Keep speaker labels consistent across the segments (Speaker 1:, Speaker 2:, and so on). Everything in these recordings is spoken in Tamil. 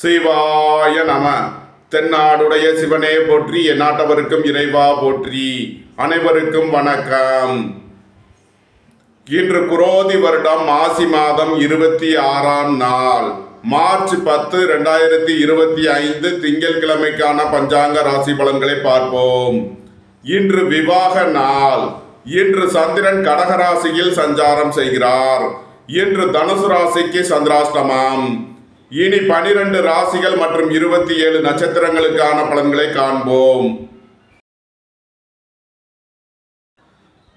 Speaker 1: சிவாய நம. தென்னாடுடைய சிவனே போற்றி, எந்நாட்டவருக்கும் இறைவா போற்றி. அனைவருக்கும் வணக்கம். இன்று குரோதி வருடம் மாசி மாதம் 26ஆம் நாள், மார்ச் 10, 2025 திங்கட்கிழமைக்கான பஞ்சாங்க ராசி பலன்களை பார்ப்போம். இன்று விவாக நாள். இன்று சந்திரன் கடகராசியில் சஞ்சாரம் செய்கிறார். இன்று தனுசு ராசிக்கு சந்திராஷ்டமம். இனி 12 ராசிகள் மற்றும் 27 நட்சத்திரங்களுக்கான பலன்களை காண்போம்.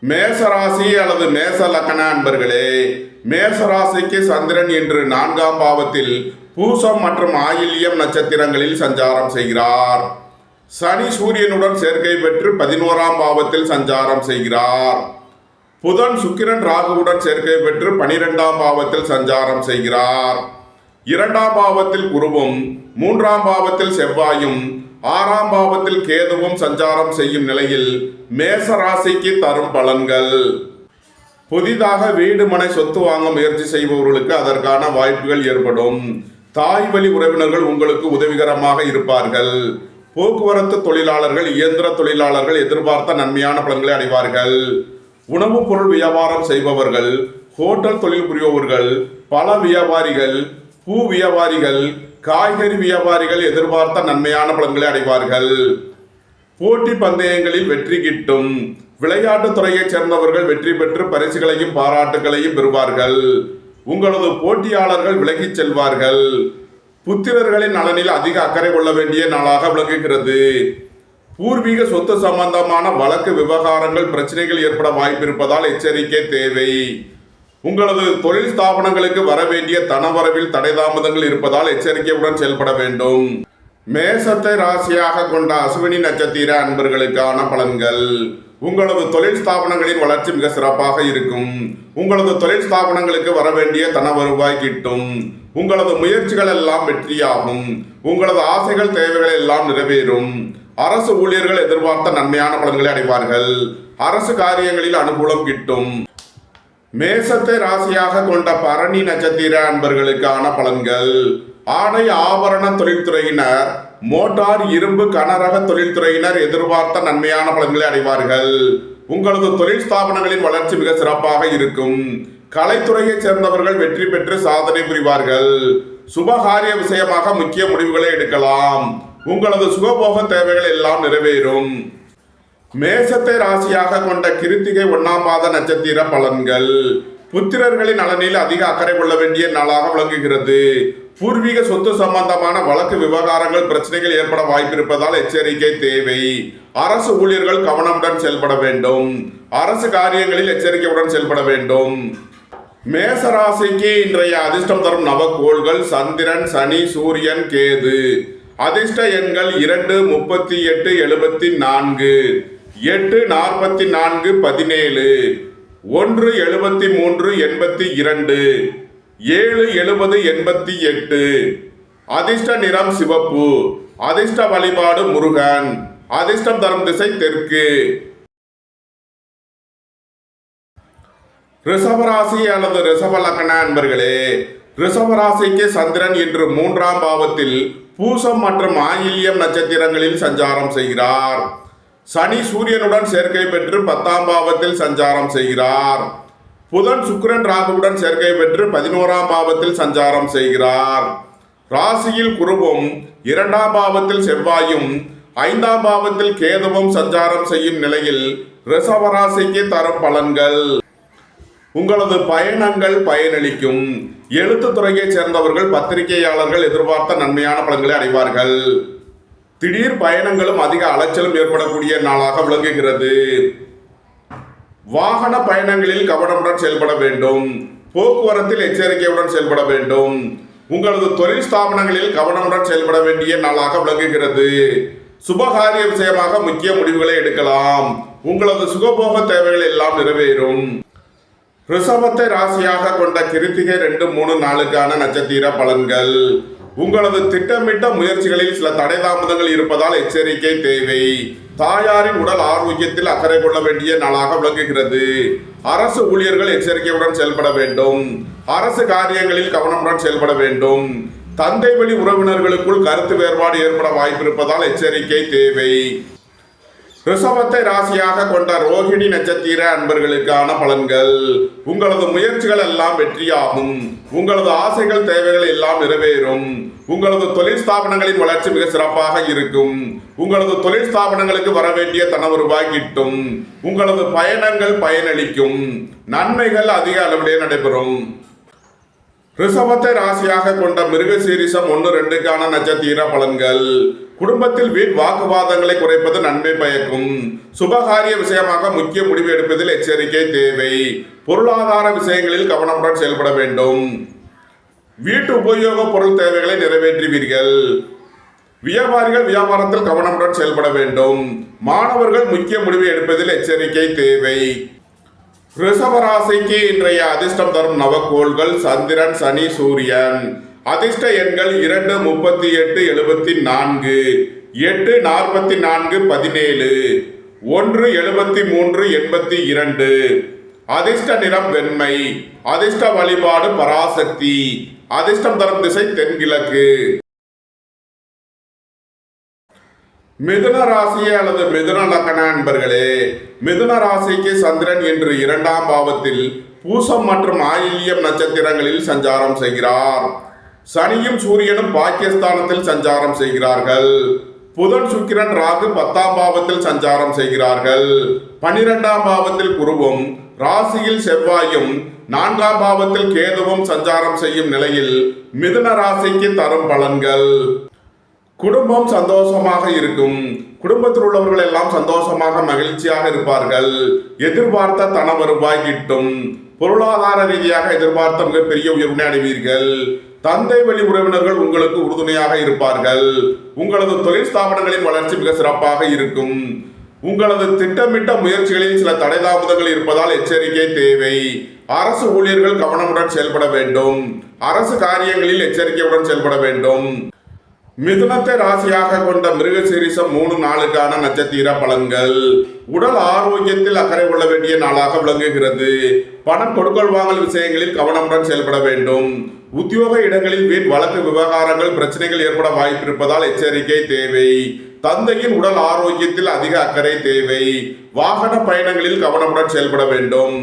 Speaker 1: மேசராசி அல்லது மேச லக்ன அன்பர்களே, மேசராசிக்கு சந்திரன் இன்று 4ஆம் பாவத்தில் பூசம் மற்றும் ஆயில்யம் நட்சத்திரங்களில் சஞ்சாரம் செய்கிறார். சனி சூரியனுடன் சேர்க்கை பெற்று 11ஆம் பாவத்தில் சஞ்சாரம் செய்கிறார். புதன் சுக்கிரன் ராகுவுடன் சேர்க்கை பெற்று 12ஆம் பாவத்தில் சஞ்சாரம் செய்கிறார். 2ஆம் பாவத்தில் குருவும் 3ஆம் பாவத்தில் செவ்வாயும் 6ஆம் பாவத்தில் கேதுவும் சஞ்சாரம் செய்யும் நிலையில் மேச ராசிக்கு தரும் பலன்கள். புதிதாக வீடு மனை சொத்து வாங்க முயற்சி செய்பவர்களுக்கு அதற்கான வாய்ப்புகள் ஏற்படும். தாய் வழி உறவினர்கள் உங்களுக்கு உதவிகரமாக இருப்பார்கள். போக்குவரத்து தொழிலாளர்கள், இயந்திர தொழிலாளர்கள் எதிர்பார்த்த நன்மையான பலன்களை அடைவார்கள். உணவுப் பொருள் வியாபாரம் செய்பவர்கள், ஹோட்டல் தொழில் புரிபவர்கள், பல வியாபாரிகள், பூ வியாபாரிகள், காய்கறி வியாபாரிகள் எதிர்பார்த்த நன்மையான பலன்களை அடைவார்கள். போட்டி பந்தயங்களில் வெற்றி கிட்டும். விளையாட்டுத் துறையைச் சேர்ந்தவர்கள் வெற்றி பெற்று பரிசுகளையும் பாராட்டுகளையும் பெறுவார்கள். உங்களது போட்டியாளர்கள் விலகிச் செல்வார்கள். புத்திரர்களின் நலனில் அதிக அக்கறை கொள்ள வேண்டிய நாளாக விளங்குகிறது. பூர்வீக சொத்து சம்பந்தமான வழக்கு விவகாரங்கள் பிரச்சனைகள் ஏற்பட வாய்ப்பிருப்பதால் எச்சரிக்கை தேவை. உங்களது தொழில் ஸ்தாபனங்களுக்கு வர வேண்டிய தனவரவில் தடை தாமதங்கள் இருப்பதால் எச்சரிக்கையுடன் செயல்பட வேண்டும். மேசத்தை ராசியாக கொண்ட அசுவினி நட்சத்திர அன்பர்களுக்கான பலன்கள். உங்களது தொழில் ஸ்தாபனங்களின் வளர்ச்சி மிக சிறப்பாக இருக்கும். உங்களது தொழில் ஸ்தாபனங்களுக்கு வர வேண்டிய தன வருவாய் கிட்டும். உங்களது முயற்சிகள் எல்லாம் வெற்றியாகும். உங்களது ஆசைகள் தேவைகள் எல்லாம் நிறைவேறும். அரசு ஊழியர்கள் எதிர்பார்த்த நன்மையான பலன்களை அடைவார்கள். அரசு காரியங்களில் அனுகூலம் கிட்டும். மேசத்தை ராசியாக கொண்ட பரணி நட்சத்திர அன்பர்களுக்கான பலன்கள். ஆடை ஆபரண தொழில்துறையினர், மோட்டார் இரும்பு கனரக தொழில்துறையினர் எதிர்பார்த்த நன்மையான பலன்களை அடைவார்கள். உங்களது தொழில் ஸ்தாபனங்களின் வளர்ச்சி மிக சிறப்பாக இருக்கும். கலைத்துறையைச் சேர்ந்தவர்கள் வெற்றி பெற்று சாதனை புரிவார்கள். சுபகாரிய விஷயமாக முக்கிய முடிவுகளை எடுக்கலாம். உங்களது சுகபோக தேவைகள் எல்லாம் நிறைவேறும். மேசத்தை ராசியாக கொண்ட கிருத்திகை 1ஆம் பாத நட்சத்திர பலன்கள். புத்திரர்களின் நலனில் அதிக அக்கறை கொள்ள வேண்டிய நாளாக விளங்குகிறது. பூர்வீக சொத்து சம்பந்தமான வழக்கு விவகாரங்கள் பிரச்சனைகள் ஏற்பட வாய்ப்பிருப்பதால் எச்சரிக்கை தேவை. அரசு ஊழியர்கள் கவனமுடன் செயல்பட வேண்டும். அரசு காரியங்களில் எச்சரிக்கையுடன் செயல்பட வேண்டும். மேசராசிக்கு இன்றைய அதிர்ஷ்டம் தரும் நவக்கோள்கள் சந்திரன், சனி, சூரியன், கேது. அதிர்ஷ்ட எண்கள் 2, 38, 74, 8, 44, 17, 1, 73, 82, 7, 70, 88. அதிர்ஷ்ட நிறம் சிவப்பு. அதிர்ஷ்ட வழிபாடு முருகன். அதிர்ஷ்டம் தரும் திசை தெற்கு. ரிஷபராசி அல்லது ரிஷப லக்ன அன்பர்களே, ரிஷபராசிக்கு சந்திரன் இன்று 3ஆம் பாவத்தில் பூசம் மற்றும் ஆயில்யம் நட்சத்திரங்களில் சஞ்சாரம் செய்கிறார். சனி சூரியனுடன் சேர்க்கை பெற்று 10ஆம் பாவத்தில் சஞ்சாரம் செய்கிறார். புதன் சுக்கிரன் ராகுவுடன் சேர்க்கை பெற்று 11ஆம் பாவத்தில் சஞ்சாரம் செய்கிறார். ராசியில் குருவும் 2ஆம் பாவத்தில் செவ்வாயும் 5ஆம் பாவத்தில் கேதுவும் சஞ்சாரம் செய்யும் நிலையில் ரிஷபராசிக்கு தரும் பலன்கள். உங்களது பயணங்கள் பயனளிக்கும். எழுத்துத்துறையைச் சேர்ந்தவர்கள், பத்திரிகையாளர்கள் எதிர்பார்த்த நன்மையான பலன்களை அடைவார்கள். திடீர் பயணங்களும் அதிக அலைச்சலும் ஏற்படக்கூடிய நாளாக விளங்குகிறது. வாகன பயணங்களில் கவனமுடன் செயல்பட வேண்டும். போக்குவரத்தில் எச்சரிக்கையுடன் செயல்பட வேண்டும். உங்களது தொழில் ஸ்தாபனங்களில் கவனமுடன் செயல்பட வேண்டிய நாளாக விளங்குகிறது. சுபகாரிய விஷயமாக முக்கிய முடிவுகளை எடுக்கலாம். உங்களது சுகபோக தேவைகள் எல்லாம் நிறைவேறும். ரிஷபத்தை ராசியாக கொண்ட கிருத்திகை 2, 3, 4க்கான நட்சத்திர பலன்கள். உங்களது திட்டமிட்ட முயற்சிகளில் சில தடை தாமதங்கள் இருப்பதால் எச்சரிக்கை தேவை. தாயாரின் உடல் ஆரோக்கியத்தில் அக்கறை கொள்ள வேண்டிய நாளாக விளங்குகிறது. அரசு ஊழியர்கள் எச்சரிக்கையுடன் செயல்பட வேண்டும். அரசு காரியங்களில் கவனமுடன் செயல்பட வேண்டும். தந்தை வழி உறவினர்களுக்குள் கருத்து வேறுபாடு ஏற்பட வாய்ப்பிருப்பதால் எச்சரிக்கை தேவை. ரிஷபத்தை ராசியாக கொண்ட ரோகிணி நட்சத்திர அன்பர்களுக்கான பலன்கள். உங்களது முயற்சிகள் எல்லாம் வெற்றியாகும். உங்களது ஆசைகள் தேவைகள் எல்லாம் நிறைவேறும். உங்களது தொழில் ஸ்தாபனங்களின் வளர்ச்சி மிக சிறப்பாக இருக்கும். உங்களது தொழில் ஸ்தாபனங்களுக்கு வரவேண்டிய தன வருவாய் கிட்டும். உங்களது பயணங்கள் பயனளிக்கும். நன்மைகள் அதிக அளவிலே நடைபெறும். ரிஷபத்தை ராசியாக கொண்ட மிருகசீரிஷம் 1-2க்கான நட்சத்திர பலன்கள். குடும்பத்தில் வீண் வாக்குவாதங்களை குறைப்பது நன்மை பயக்கும். சுபகாரிய விஷயமாக முக்கிய முடிவு எடுப்பதில் எச்சரிக்கை தேவை. பொருளாதார விஷயங்களில் கவனமுடன் செயல்பட வேண்டும். வீட்டு உபயோக பொருள் தேவைகளை நிறைவேற்றுவீர்கள். வியாபாரிகள் வியாபாரத்தில் கவனமுடன் செயல்பட வேண்டும். மாணவர்கள் முக்கிய முடிவு எடுப்பதில் எச்சரிக்கை தேவை. ரிஷபராசிக்கு இன்றைய அதிர்ஷ்டம் தரும் நவக்கோள்கள் சந்திரன், சனி, சூரியன். அதிர்ஷ்ட எண்கள் 2, 38, 74, 8, 44, 17, 1, 73, 82. அதிர்ஷ்ட நிறம் வெண்மை. அதிர்ஷ்ட வழிபாடு பராசக்தி. அதிர்ஷ்டம் தரும் திசை தென்கிழக்கு. மிதுன ராசி அல்லது மிதுன லக்ன அன்பர்களே, மிதுன ராசிக்கு சந்திரன் இன்று 2ஆம் பாவத்தில் பூசம் மற்றும் ஆயில்யம் நட்சத்திரங்களில் சஞ்சாரம் செய்கிறார். சனியும் சூரியனும் பாக்கியஸ்தானத்தில் சஞ்சாரம் செய்கிறார்கள். புதன், சுக்கிரன், ராகு 10ஆம் பாவத்தில் சஞ்சாரம் செய்கிறார்கள். 12ஆம் பாவத்தில் குருவும் ராசியில் செவ்வாயும் 4ஆம் பாவத்தில் கேதுவும் சஞ்சாரம் செய்யும் நிலையில் மிதுன ராசிக்கு தரும் பலன்கள். குடும்பம் சந்தோஷமாக இருக்கும். குடும்பத்தில் உள்ளவர்கள் எல்லாம் சந்தோஷமாக மகிழ்ச்சியாக இருப்பார்கள். எதிர்பார்த்த தன வருவாய் கிட்டும். பொருளாதார ரீதியாக எதிர்பார்த்த மிகப்பெரிய உயர்வினை அடைவீர்கள். தந்தை வழி உறவினர்கள் உங்களுக்கு உறுதுணையாக இருப்பார்கள். உங்களது தொழில் ஸ்தாபனங்களின் வளர்ச்சி மிக சிறப்பாக இருக்கும். உங்களது திட்டமிட்ட முயற்சிகளில் சில தடை தாமதங்கள் இருப்பதால் எச்சரிக்கை தேவை. அரசு ஊழியர்கள் கவனமுடன் செயல்பட வேண்டும். அரசு காரியங்களில் எச்சரிக்கையுடன் செயல்பட வேண்டும். மிதுனத்தை ராசியாக கொண்ட மிருகசீரிஷம் 3-4க்கான நட்சத்திர பலன்கள். உடல் ஆரோக்கியத்தில் அக்கறை கொள்ள வேண்டிய நாளாக விளங்குகிறது. பணம் கொடுக்கல் வாங்கல் விஷயங்களில் கவனமுடன் செயல்பட வேண்டும். உத்தியோக இடங்களில் வீண் வழக்கு விவகாரங்கள் பிரச்சனைகள் ஏற்பட வாய்ப்பிருப்பதால் எச்சரிக்கை தேவை. தந்தையின் உடல் ஆரோக்கியத்தில் அதிக அக்கறை தேவை. வாகன பயணங்களில் கவனமுடன் செயல்பட வேண்டும்.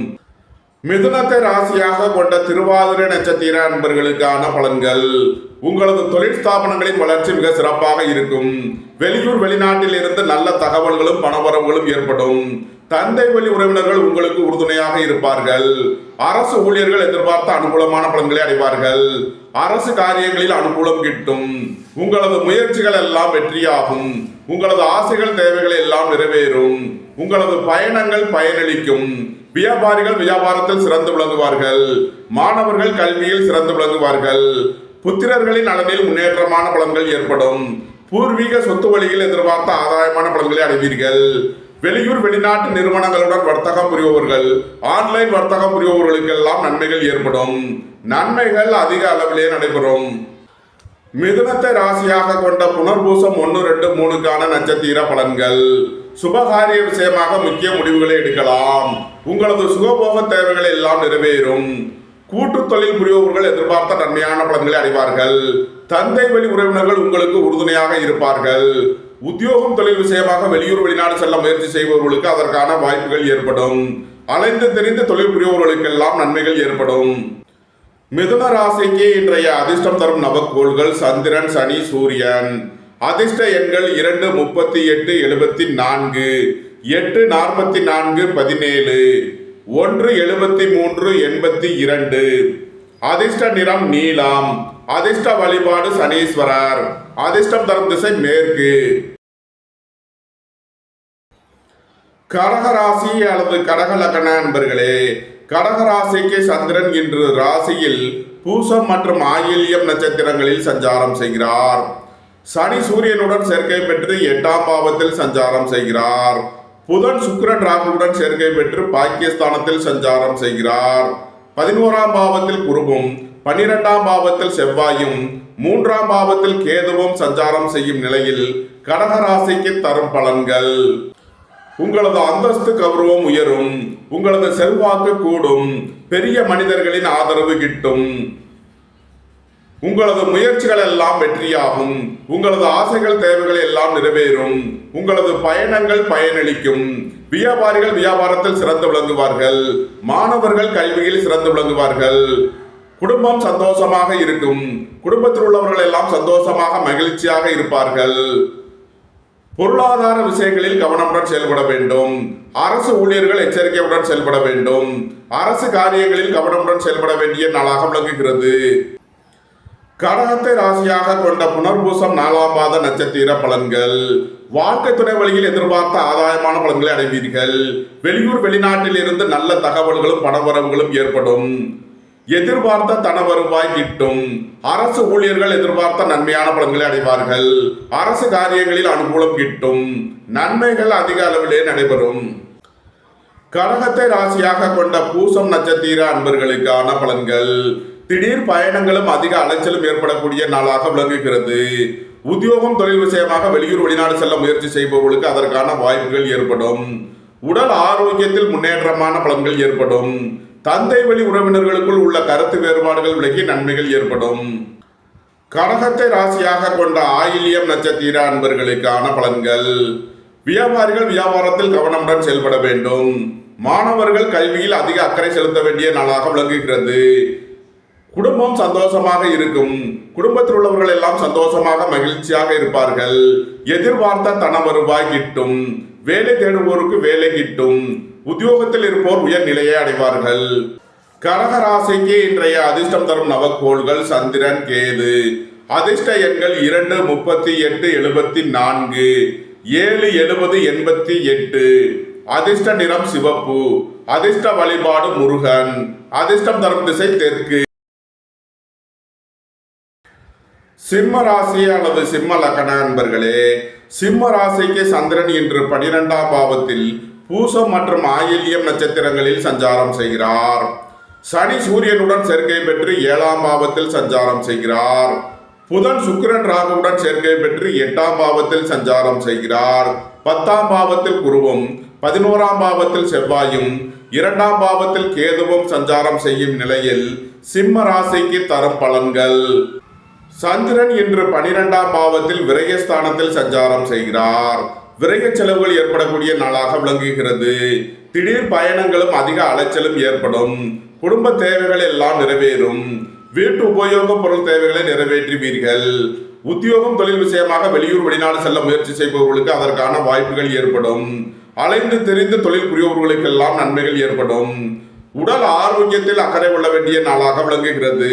Speaker 1: மிதுனத்தை ராசியாக கொண்ட திருவாதிரை நட்சத்திர அன்பர்களுக்கான பலன்கள். உங்களது தொழில் ஸ்தாபனங்களின் வளர்ச்சி மிக சிறப்பாக இருக்கும். வெளியூர் வெளிநாட்டில் இருந்து நல்ல தகவல்களும் பணவரவுகளும் ஏற்படும். தந்தை வழி உறவினர்கள் உங்களுக்கு உறுதுணையாக இருப்பார்கள். அரசு ஊழியர்கள் எதிர்பார்த்த அனுகூலமான பலன்களை அடைவார்கள். அரசு காரியங்களில் அனுகூலம் கிட்டும். உங்களது முயற்சிகள் எல்லாம் வெற்றியாகும். உங்களது ஆசைகள் தேவைகள் எல்லாம் நிறைவேறும். உங்களது பயணங்கள் பயனளிக்கும். வியாபாரிகள் வியாபாரத்தில் சிறந்து விளங்குவார்கள். மாணவர்கள் கல்வியில் சிறந்து விளங்குவார்கள். புத்திரர்களின் நலனில் முன்னேற்றமான பலன்கள் ஏற்படும். பூர்வீக சொத்து வழியில் எதிர்பார்த்த ஆதாயமான பலன்களை அடைவீர்கள். வெளியூர் வெளிநாட்டு நிறுவனங்களுடன் வர்த்தகம் புரிபவர்கள், ஆன்லைன் வர்த்தகம் புரிபவர்களுக்கெல்லாம் நன்மைகள் ஏற்படும். நன்மைகள் அதிக அளவிலே நடைபெறும். மிதுனத்தை ராசியாக கொண்ட புனர்பூசம் 1-2-3க்கான நட்சத்திர பலன்கள். சுபகாரிய விஷயமாக முக்கிய முடிவுகளை எடுக்கலாம். உங்களது சுகபோக தேவைகள் எல்லாம் நிறைவேறும். கூட்டு தொழில் புரிபவர்கள் எதிர்பார்த்த நன்மையான பலன்களை அடைவார்கள். தந்தை வழி உறவினர்கள் உங்களுக்கு உறுதுணையாக இருப்பார்கள். உத்தியோகம் தொழில் விஷயமாக வெளியூர் வெளிநாடு செல்ல முயற்சி செய்பவர்களுக்கு அதற்கான வாய்ப்புகள் ஏற்படும். அலைந்து தெரிந்து தொழில் புரிபவர்களுக்கெல்லாம் நன்மைகள் ஏற்படும். மிதுன ராசிக்கு இன்றைய அதிர்ஷ்டம் தரும் நவக்கோள்கள் சந்திரன், சனி, சூரியன். அதிர்ஷ்ட எண்கள் 2, 38, 74, 8, 44, 17, 1, 73, 82. அதிர்ஷ்ட நிறம் நீலம். அதிர்ஷ்ட வழிபாடு சனீஸ்வரர். அதிர்ஷ்டம் தரும் திசை மேற்கு. கடகராசி அல்லது கடக லக்ன அன்பர்களே, கடகராசிக்கு சந்திரன் இன்று ராசியில் பூசம் மற்றும் ஆயில்யம் நட்சத்திரங்களில் சஞ்சாரம் செய்கிறார். சனி சூரியனுடன் சேர்க்கை பெற்று 8ஆம் பாவத்தில் சஞ்சாரம் செய்கிறார். புதன் சுக்கிரன் ராகுவுடன் சேர்க்கை பெற்று பாக்கியஸ்தானத்தில் சஞ்சாரம் செய்கிறார். 11ஆம் பாவத்தில் குருவும் 12ஆம் பாவத்தில் செவ்வாயும் 3ஆம் பாவத்தில் கேதுவும் சஞ்சாரம் செய்யும் நிலையில் கடகராசிக்கு தரும் பலன்கள். உங்களது அந்தஸ்து கௌரவம் உயரும். உங்களது செல்வாக்கு கூடும். பெரிய மனிதர்களின் ஆதரவு கிட்டும். உங்களது முயற்சிகள் எல்லாம் வெற்றியாகும். உங்களது ஆசைகள் தேவைகள் எல்லாம் நிறைவேறும். உங்களது பயணங்கள் பயனளிக்கும். வியாபாரிகள் வியாபாரத்தில் சிறந்து விளங்குவார்கள். மாணவர்கள் கல்வியில் சிறந்து விளங்குவார்கள். குடும்பம் சந்தோஷமாக இருக்கும். குடும்பத்தில் உள்ளவர்கள் எல்லாம் சந்தோஷமாக மகிழ்ச்சியாக இருப்பார்கள். பொருளாதார விஷயங்களில் கவனமுடன் செயல்பட வேண்டும். அரசு ஊழியர்கள் எச்சரிக்கையுடன் செயல்பட வேண்டும். அரசு காரியங்களில் கவனமுடன் செயல்பட வேண்டிய நாளாக விளங்குகிறது. கடகத்தை ராசியாக கொண்ட புனர்பூசம் 4ஆம் பாத நட்சத்திர பலன்கள். வாழ்க்கை துணை வழியில் எதிர்பார்த்த ஆதாயமான பலன்களை அடைவீர்கள். வெளியூர் வெளிநாட்டில் இருந்து நல்ல தகவல்களும் பணவரவுகளும் ஏற்படும். எதிர்பார்த்த தன வருவாய் கிட்டும். அரசு ஊழியர்கள் எதிர்பார்த்த நன்மையான பலன்களை அடைவார்கள். அரசு காரியங்களில் அனுகூலம் கிட்டும். நன்மைகள் அதிக அளவிலே நடைபெறும். கடகத்தை ராசியாக கொண்ட பூசம் நட்சத்திர அன்பர்களுக்கான பலன்கள். திடீர் பயணங்களும் அதிக அலைச்சலும் ஏற்படக்கூடிய நாளாக விளங்குகிறது. உத்தியோகம் தொழில் விஷயமாக வெளியூர் வெளிநாடு செல்ல முயற்சி செய்பவர்களுக்கு அதற்கான வாய்ப்புகள் ஏற்படும். உடல் ஆரோக்கியத்தில் முன்னேற்றமான பலன்கள் ஏற்படும். தந்தை வழி உறவினர்களுக்குள் உள்ள கருத்து வேறுபாடுகள் விலகி நன்மைகள் ஏற்படும். கடகத்தை ராசியாக கொண்ட ஆயில்யம் நட்சத்திர அன்பர்களுக்கான பலன்கள். வியாபாரிகள் வியாபாரத்தில் கவனமுடன் செயல்பட வேண்டும். மாணவர்கள் கல்வியில் அதிக அக்கறை செலுத்த வேண்டிய நாளாக விளங்குகிறது. குடும்பம் சந்தோஷமாக இருக்கும். குடும்பத்தில் உள்ளவர்கள் எல்லாம் சந்தோஷமாக மகிழ்ச்சியாக இருப்பார்கள். எதிர்பார்த்த தன வருவாய் கிட்டும். வேலை தேடுவோருக்கு வேலை கிட்டும். உத்தியோகத்தில் இருப்போர் உயர் நிலையை அடைவார்கள். கடக ராசிக்கு இன்றைய அதிர்ஷ்டம் தரும் நவக்கோள்கள் சந்திரன் கேது. அதிர்ஷ்ட எண்கள் 2, 38, 74, 7, 70, 88. அதிர்ஷ்ட நிறம் சிவப்பு. அதிர்ஷ்ட வழிபாடு முருகன். அதிர்ஷ்டம் தரும் திசை தெற்கு. சிம்ம ராசி அல்லது சிம்ம லக்ன அன்பர்களே, சிம்ம ராசிக்கு சந்திரன் இன்று 12ஆம் பாவத்தில் பூசம் மற்றும் ஆயில்யம் நட்சத்திரங்களில் சஞ்சாரம் செய்கிறார். சனி சூரியனுடன் சேர்க்கை பெற்று 7ஆம் பாவத்தில் சஞ்சாரம் செய்கிறார். புதன் சுக்கிரன் ராகுவுடன் சேர்க்கை பெற்று 8ஆம் பாவத்தில் சஞ்சாரம் செய்கிறார். 10ஆம் பாவத்தில் குருவும் 11ஆம் பாவத்தில் செவ்வாயும் 2ஆம் பாவத்தில் கேதுவும் சஞ்சாரம் செய்யும் நிலையில் சிம்ம ராசிக்கு தரும் பலன்கள். சந்திரன் இன்று 12ஆம் பாவத்தில் விரயஸ்தானத்தில் சஞ்சாரம் செய்கிறார். விரய செலவுகள் ஏற்படக்கூடிய நாளாக விளங்குகிறது. திடீர் பயணங்களும் அதிக அலைச்சலும் ஏற்படும். குடும்ப தேவைகள் எல்லாம் நிறைவேறும். வீட்டு உபயோக பொருள் தேவைகளை நிறைவேற்றுவீர்கள். உத்தியோகம் தொழில் விஷயமாக வெளியூர் வெளிநாடு செல்ல முயற்சி செய்பவர்களுக்கு அதற்கான வாய்ப்புகள் ஏற்படும். அலைந்து தெரிந்து தொழில் புரிபவர்களுக்கெல்லாம் நன்மைகள் ஏற்படும். உடல் ஆரோக்கியத்தில் அக்கறை கொள்ள வேண்டிய நாளாக விளங்குகிறது.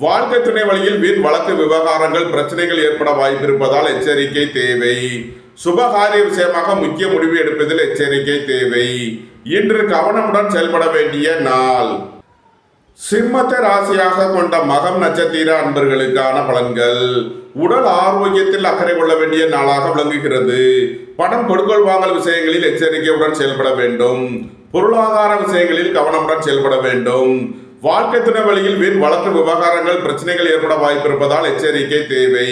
Speaker 1: வாழ்க்கை துணை வழியில் வீண் வழக்கு விவகாரங்கள் பிரச்சனைகள் ஏற்பட வாய்ப்பு இருப்பதால் எச்சரிக்கை தேவை. சுபகாரிய விஷயமாக முக்கிய முடிவு எடுப்பதில் எச்சரிக்கை தேவை. இன்று கவனமுடன் செயல்பட வேண்டிய நாள். சிம்மத்தை ராசியாக கொண்ட மகம் நட்சத்திர அன்பர்களுக்கான பலன்கள். உடல் ஆரோக்கியத்தில் அக்கறை கொள்ள வேண்டிய நாளாக விளங்குகிறது. பணம் கொடுக்கல் வாங்கல் விஷயங்களில் எச்சரிக்கையுடன் செயல்பட வேண்டும். பொருளாதார விஷயங்களில் கவனமுடன் செயல்பட வேண்டும். வாழ்க்கை துணை வழியில் வீண் வழக்கு விவகாரங்கள் பிரச்சனைகள் ஏற்பட வாய்ப்பு இருப்பதால் எச்சரிக்கை தேவை.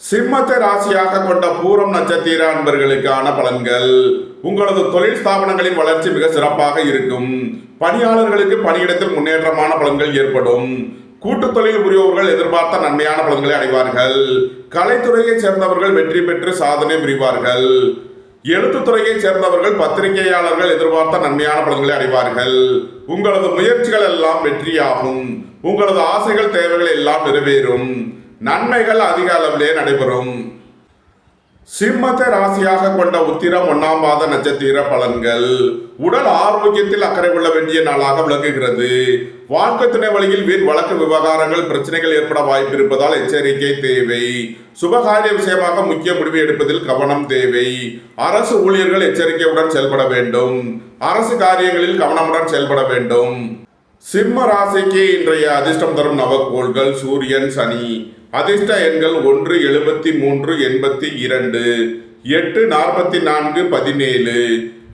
Speaker 1: சிம்மத்தை ராசியாக கொண்ட பூரம் நட்சத்திர அன்பர்களுக்கான பலன்கள். உங்களது தொழில் ஸ்தாபனங்களின் வளர்ச்சி மிக சிறப்பாக இருக்கும். பணியாளர்களுக்கு பணியிடத்தில் முன்னேற்றமான பலன்கள் ஏற்படும். கூட்டு தொழில் புரிபவர்கள் எதிர்பார்த்த நன்மையான பலன்களை அடைவார்கள். கலைத்துறையைச் சேர்ந்தவர்கள் வெற்றி பெற்று சாதனை புரிவார்கள். எழுத்துத்துறையைச் சேர்ந்தவர்கள் பத்திரிகையாளர்கள் எதிர்பார்த்த நன்மையான பலன்களை அடைவார்கள். உங்களது முயற்சிகள் எல்லாம் வெற்றியாகும். உங்களது ஆசைகள் தேவைகள் எல்லாம் நிறைவேறும். நன்மைகள் அதிக அளவிலே நடைபெறும். சிம்மத்தை ராசியாக கொண்ட உத்திரம் 1ஆம் பாத நட்சத்திர பலன்கள். உடல் ஆரோக்கியத்தில் அக்கறை கொள்ள வேண்டிய நாளாக விளங்குகிறது. வாழ்க்கை துணை வழியில் வீண் வழக்கு விவகாரங்கள் பிரச்சனைகள் ஏற்பட வாய்ப்பு இருப்பதால் எச்சரிக்கை தேவை. சுபகாரிய விஷயமாக முக்கிய முடிவு எடுப்பதில் கவனம் தேவை. அரசு ஊழியர்கள் எச்சரிக்கையுடன் செயல்பட வேண்டும். அரசு காரியங்களில் கவனமுடன் செயல்பட வேண்டும். சிம்ம ராசிக்கு இன்றைய அதிர்ஷ்டம் தரும் நவக்கோள்கள் சூரியன் சனி. அதிர்ஷ்ட எண்கள் 1, 73, 82, 8, 44, 17.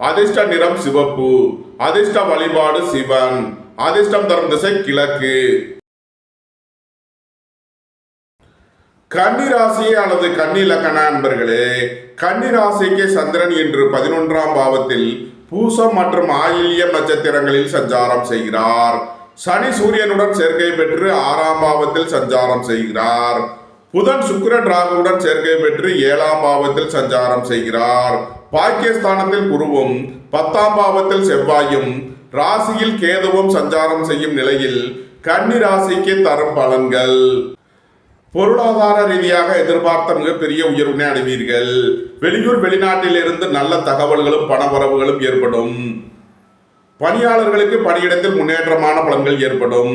Speaker 1: அதிர்ஷ்ட நிறம் சிவப்பு. அதிர்ஷ்ட வழிபாடு சிவன். அதிர்ஷ்டம் தரும் திசை கிழக்கு. கன்னிராசி அல்லது கன்னி லக்ன அன்பர்களே, கன்னிராசிக்கு சந்திரன் இன்று 11ஆம் பாவத்தில் பூசம் மற்றும் ஆயில்யம் நட்சத்திரங்களில் சஞ்சாரம் செய்கிறார். சனி சூரியனுடன் சேர்க்கை பெற்று 6ஆம் பாவத்தில் சஞ்சாரம் செய்கிறார். புதன் சுக்கிரன் ராகுவுடன் சேர்க்கை பெற்று 7ஆம் பாவத்தில் சஞ்சாரம் செய்கிறார். பாக்கியஸ்தானத்தில் குருவும் 10ஆம் பாவத்தில் செவ்வாயும் ராசியில் கேதுவும் சஞ்சாரம் செய்யும் நிலையில் கன்னி ராசிக்கு தரும் பலன்கள். பொருளாதார ரீதியாக எதிர்பார்த்த மிகப்பெரிய உயர்வினை அடைவீர்கள். வெளியூர் வெளிநாட்டில் இருந்து நல்ல தகவல்களும் பணவரவுகளும் ஏற்படும். பணியாளர்களுக்கு பணியிடத்தில் முன்னேற்றமான பலன்கள் ஏற்படும்.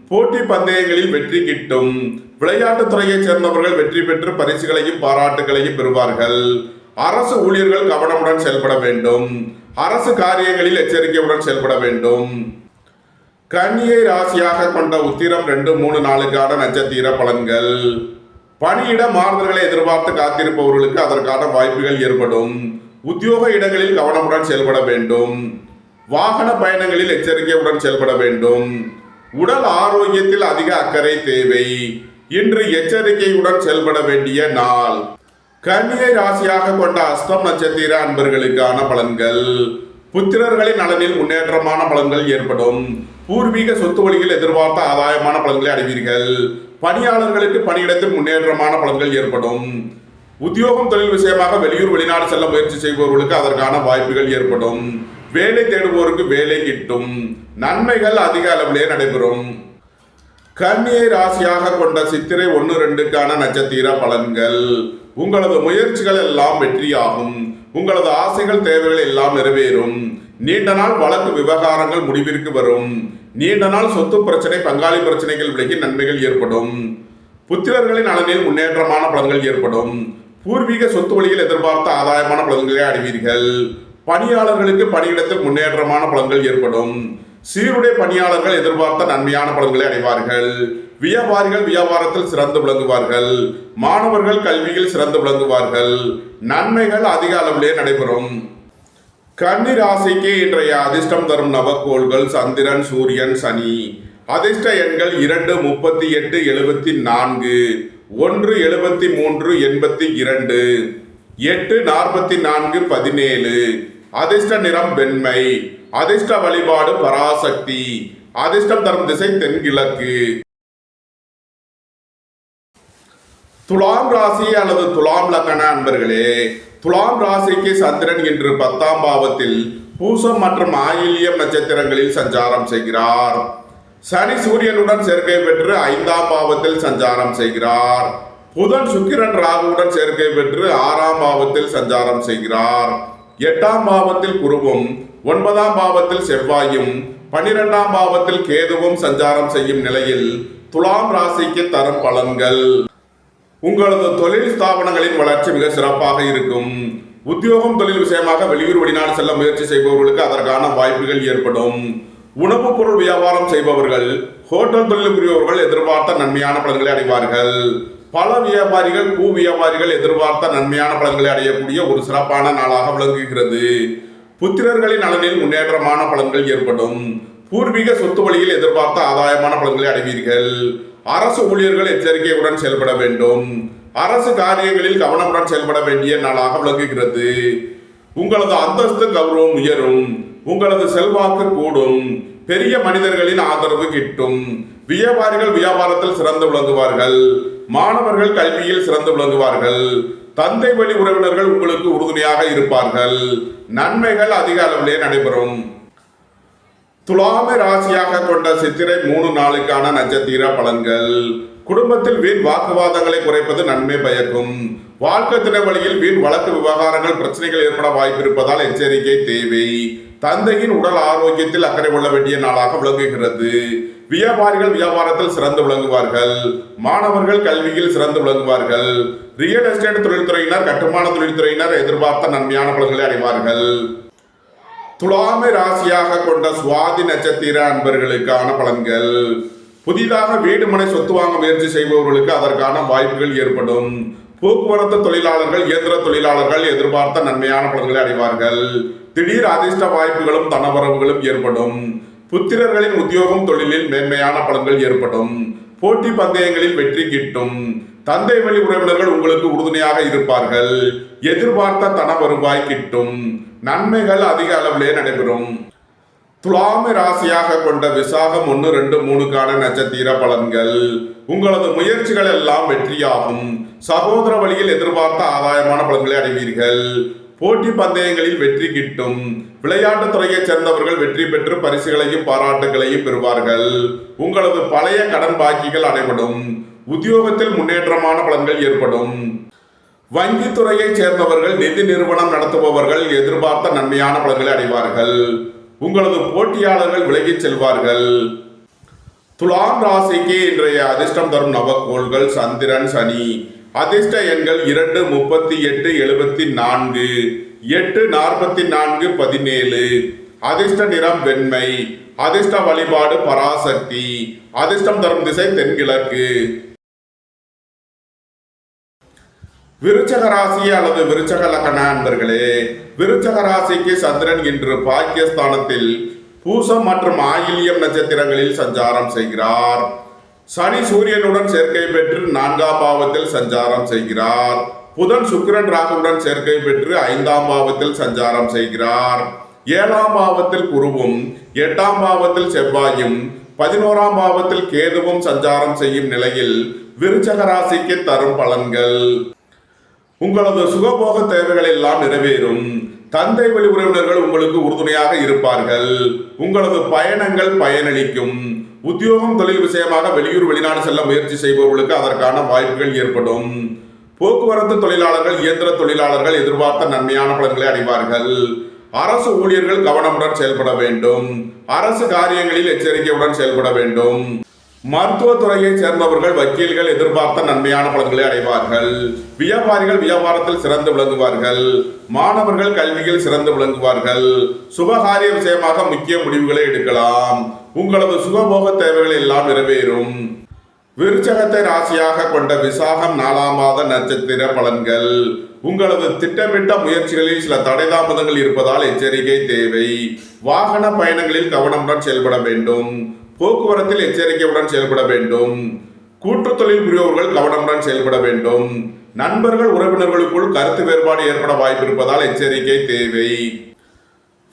Speaker 1: போட்டி பந்தயங்களில் வெற்றி கிட்டும். விளையாட்டுத் துறையைச் சேர்ந்தவர்கள் வெற்றி பெற்று பரிசுகளையும் பாராட்டுகளையும் பெறுவார்கள். அரசு ஊழியர்கள் கவனமுடன் செயல்பட வேண்டும். அரசு காரியங்களில் எச்சரிக்கையுடன் செயல்பட வேண்டும். கன்னியை ராசியாக கொண்ட உத்திரம் 2, 3 நாளுக்கான நட்சத்திர பலன்கள். பணியிட மாறுதல்களை எதிர்பார்த்து காத்திருப்பவர்களுக்கு அதற்கான வாய்ப்புகள் ஏற்படும். உத்தியோக இடங்களில் கவனமுடன் செயல்பட வேண்டும். வாகன பயணங்களில் எச்சரிக்கையுடன் செயல்பட வேண்டும். உடல் ஆரோக்கியத்தில் அதிக அக்கறை தேவை. இன்று எச்சரிக்கையுடன் செயல்பட வேண்டிய நாள். கன்னியை ராசியாக கொண்ட அஸ்தம் நட்சத்திர அன்பர்களுக்கான பலன்கள். புத்திரர்களின் நலனில் முன்னேற்றமான பலன்கள் ஏற்படும். பூர்வீக சொத்து வழியில் எதிர்பார்த்த ஆதாயமான பலன்களை அடைவீர்கள். பணியாளர்களுக்கு பணியிடத்தில் முன்னேற்றமான பலன்கள் ஏற்படும். உத்தியோகம் தொழில் விஷயமாக வெளியூர் வெளிநாடு செல்ல முயற்சி செய்பவர்களுக்கு அதற்கான வாய்ப்புகள் ஏற்படும். வேலை தேடுவோருக்கு வேலை கிட்டும். நன்மைகள் அதிக அளவிலே நடைபெறும். கன்னியை ராசியாக கொண்ட சித்திரை 1, 2க்கான நட்சத்திர பலன்கள். உங்களது முயற்சிகள் எல்லாம் வெற்றியாகும். உங்களது ஆசைகள் தேவைகள் எல்லாம் நிறைவேறும். நீண்ட நாள் வழக்கு விவகாரங்கள் முடிவிற்கு வரும். நீண்ட நாள் சொத்து பிரச்சனை பங்காளி பிரச்சனைகள் விலகி நன்மைகள் ஏற்படும். புத்திரர்களின் நலனில் முன்னேற்றமான பலன்கள் ஏற்படும். பூர்வீக சொத்து வழியில் எதிர்பார்த்த ஆதாயமான பலன்களை அடைவீர்கள். பணியாளர்களுக்கு பணியிடத்தில் முன்னேற்றமான பலன்கள் ஏற்படும். சீருடை பணியாளர்கள் எதிர்பார்த்த நன்மையான பலன்களை அடைவார்கள். வியாபாரிகள் வியாபாரத்தில் சிறந்து விளங்குவார்கள். மாணவர்கள் கல்வியில் சிறந்து விளங்குவார்கள். நன்மைகள் அதிக அளவிலே நடைபெறும். கன்னி ராசிக்கு இன்றைய அதிர்ஷ்டம் தரும் நவக்கோள்கள் சந்திரன், சூரியன், சனி. அதிர்ஷ்ட எண்கள் 2, 38, 74, 1, 73, 82, 8, 44, 17. அதிர்ஷ்ட நிறம் வெண்மை. அதிர்ஷ்ட வழிபாடு பராசக்தி. அதிர்ஷ்டம் தரும் திசை தென்கிழக்கு. துலாம் ராசி அல்லது துலாம் லக்ன அன்பர்களே, துலாம் ராசிக்கு சந்திரன் இன்று 10ஆம் பாவத்தில் பூசம் மற்றும் ஆயில்யம் நட்சத்திரங்களில் சஞ்சாரம் செய்கிறார். சனி சூரியனுடன் சேர்க்கை பெற்று 5ஆம் பாவத்தில் சஞ்சாரம் செய்கிறார். புதன் சுக்கிரன் ராகுவுடன் சேர்க்கை பெற்று 6ஆம் பாவத்தில் சஞ்சாரம் செய்கிறார். 8ஆம் பாவத்தில் குருவும் 9ஆம் பாவத்தில் செவ்வாயும் 12ஆம் பாவத்தில் கேதுவும் சஞ்சாரம் செய்யும் நிலையில் துலாம் ராசிக்கு தரும் பலன்கள். உங்களது தொழில் ஸ்தாபனங்களின் வளர்ச்சி மிக சிறப்பாக இருக்கும். உத்தியோகம் தொழில் விஷயமாக வெளியூர் வெளிநாடு செல்ல முயற்சி செய்பவர்களுக்கு அதற்கான வாய்ப்புகள் ஏற்படும். உணவுப் பொருள் வியாபாரம் செய்பவர்கள், ஹோட்டல் தொழில் புரிபவர்கள் எதிர்பார்த்த நன்மையான பலன்களை அடைவார்கள். பல வியாபாரிகள், பூ வியாபாரிகள் எதிர்பார்த்த நன்மையான பலன்களை அடையக்கூடிய ஒரு சிறப்பான நாளாக விளங்குகிறது. புத்திரர்களின் நலனில் முன்னேற்றமான பலன்கள் ஏற்படும். பூர்வீக சொத்து வழியில் எதிர்பார்த்த ஆதாயமான பலன்களை அடைவீர்கள். அரசு ஊழியர்கள் எச்சரிக்கையுடன் செயல்பட வேண்டும். அரசு காரியங்களில் கவனமுடன் செயல்பட வேண்டிய நாளாக விளங்குகிறது. உங்களது அந்தஸ்து கௌரவம் உயரும். உங்களது செல்வாக்கு கூடும். பெரிய மனிதர்களின் ஆதரவு கிட்டும். வியாபாரிகள் வியாபாரத்தில் சிறந்து விளங்குவார்கள். மாணவர்கள் கல்வியில் சிறந்து விளங்குவார்கள். தந்தை வழி உறவினர்கள் உங்களுக்கு உறுதுணையாக இருப்பார்கள். நன்மைகள் அதிக அளவிலே நடைபெறும். துலாமை ராசியாக கொண்ட சித்திரை 3 நாளுக்கான நட்சத்திர பலன்கள். குடும்பத்தில் வீண் வாக்குவாதங்களை குறைப்பது நன்மை பயக்கும். வாழ்க்கை தின வழியில் வீண் வழக்கு விவகாரங்கள் பிரச்சனைகள் ஏற்பட வாய்ப்பு இருப்பதால் எச்சரிக்கை தேவை. தந்தையின் உடல் ஆரோக்கியத்தில் அக்கறை கொள்ள வேண்டிய நாளாக விளங்குகிறது. வியாபாரிகள் வியாபாரத்தில் சிறந்து விளங்குவார்கள். மாணவர்கள் கல்வியில் சிறந்து விளங்குவார்கள். ரியல் எஸ்டேட் தொழில்துறையினர், கட்டுமான தொழில்துறையினர் எதிர்பார்த்த நன்மையான பலன்களை அடைவார்கள். துலாமை ராசியாக கொண்ட சுவாதி நட்சத்திர அன்பர்களுக்கான பலன்கள். புதிதாக வீடு மனை சொத்து வாங்க முயற்சி செய்பவர்களுக்கு அதற்கான வாய்ப்புகள் ஏற்படும். போக்குவரத்து தொழிலாளர்கள், இயந்திர தொழிலாளர்கள் எதிர்பார்த்த நன்மையான பலன்களை அடைவார்கள். திடீர் அதிர்ஷ்ட வாய்ப்புகளும் தனவரவுகளும் ஏற்படும். புத்திரர்களின் உத்தியோகம் தொழிலில் மேன்மையான பலன்கள் ஏற்படும். போட்டி பந்தயங்களில் வெற்றி கிட்டும். தந்தை வழி உறவினர்கள் உங்களுக்கு உறுதுணையாக இருப்பார்கள். எதிர்பார்த்த தன வருவாய் கிட்டும். நன்மைகள் அதிக அளவிலே நடைபெறும். துலாமை ராசியாக கொண்ட விசாகம் 1, 2, 3க்கான நட்சத்திர பலன்கள். உங்களது முயற்சிகள் எல்லாம் வெற்றியாகும். சகோதர வழியில் எதிர்பார்த்த ஆதாயமான பலன்களை அடைவீர்கள். போட்டி பந்தயங்களில் வெற்றி கிட்டும். விளையாட்டுத் துறையைச் சேர்ந்தவர்கள் வெற்றி பெற்று பரிசுகளையும் பாராட்டுகளையும் பெறுவார்கள். உங்களது பழைய கடன் பாக்கிகள் அடைபடும். உத்தியோகத்தில் முன்னேற்றமான பலன்கள் ஏற்படும். வங்கி துறையைச் சேர்ந்தவர்கள், நிதி நிறுவனம் நடத்துபவர்கள் எதிர்பார்த்த நன்மையான பலன்களை அடைவார்கள். உங்களது போட்டியாளர்கள் விலகிச் செல்வார்கள். துலாம் ராசிக்கு இன்றைய அதிர்ஷ்டம் தரும் நவக்கோள்கள் சந்திரன், சனி. அதிர்ஷ்ட எண்கள் 2, 38, 74, 8, 44, 17. அதிர்ஷ்ட நிறம் வெண்மை. அதிர்ஷ்ட வழிபாடு பராசக்தி. அதிர்ஷ்டம் தரும் திசை தென்கிழக்கு. விருச்சக ராசி அல்லது விருச்சக லக்ன அன்பர்களே, விருச்சக ராசிக்கு சந்திரன் இன்று பாக்கியஸ்தானத்தில் பூசம் மற்றும் ஆயில்யம் நட்சத்திரங்களில் சஞ்சாரம் செய்கிறார். சனி சூரியனுடன் சேர்க்கை பெற்று 4ஆம் பாவத்தில் சஞ்சாரம் செய்கிறார். புதன் சுக்கிரன் ராகுவுடன் சேர்க்கை பெற்று 5ஆம் பாவத்தில் சஞ்சாரம் செய்கிறார். 7ஆம் பாவத்தில் குருவும் 8ஆம் பாவத்தில் செவ்வாயும் 11ஆம் பாவத்தில் கேதுவும் சஞ்சாரம் செய்யும் நிலையில் விருச்சக ராசிக்கு தரும் பலன்கள். உங்களது சுகபோக தேவைகள் எல்லாம் நிறைவேறும். தந்தை வழி உறவினர்கள் உங்களுக்கு உறுதுணையாக இருப்பார்கள். உங்களது பயணங்கள் பயனளிக்கும். உத்தியோகம் தொழில் விஷயமாக வெளியூர் வெளிநாடு செல்ல முயற்சி செய்பவர்களுக்கு அதற்கான வாய்ப்புகள் ஏற்படும். போக்குவரத்து தொழிலாளர்கள், இயந்திர தொழிலாளர்கள் எதிர்பார்த்த நன்மையான பலன்களை அடைவார்கள். அரசு ஊழியர்கள் கவனமுடன் செயல்பட வேண்டும். அரசு காரியங்களில் எச்சரிக்கையுடன் செயல்பட வேண்டும். மருத்துவத்துறையை சேர்ந்தவர்கள், வக்கீல்கள் எதிர்பார்த்த நன்மையான பலன்களை அடைவார்கள். வியாபாரிகள் வியாபாரத்தில் சிறந்து விளங்குவார்கள். மாணவர்கள் கல்வியில் சிறந்து விளங்குவார்கள். சுபகாரிய விஷயமாக முக்கிய முடிவுகளை எடுக்கலாம். உங்களது சுகபோக தேவைகள் எல்லாம் நிறைவேறும். விருச்சகத்தை ராசியாக கொண்ட விசாகம் 4ஆம் மாத நட்சத்திர பலன்கள். உங்களது திட்டமிட்ட முயற்சிகளில் சில தடை தாமதங்கள் இருப்பதால் எச்சரிக்கை தேவை. வாகன பயணங்களில் கவனமுடன் செயல்பட வேண்டும். போக்குவரத்தில் எச்சரிக்கையுடன் செயல்பட வேண்டும். கூட்டு தொழில் புரிபவர்கள் கவனமுடன் செயல்பட வேண்டும். நண்பர்கள் உறவினர்களுக்குள் கருத்து வேறுபாடு ஏற்பட வாய்ப்பு இருப்பதால் எச்சரிக்கை தேவை.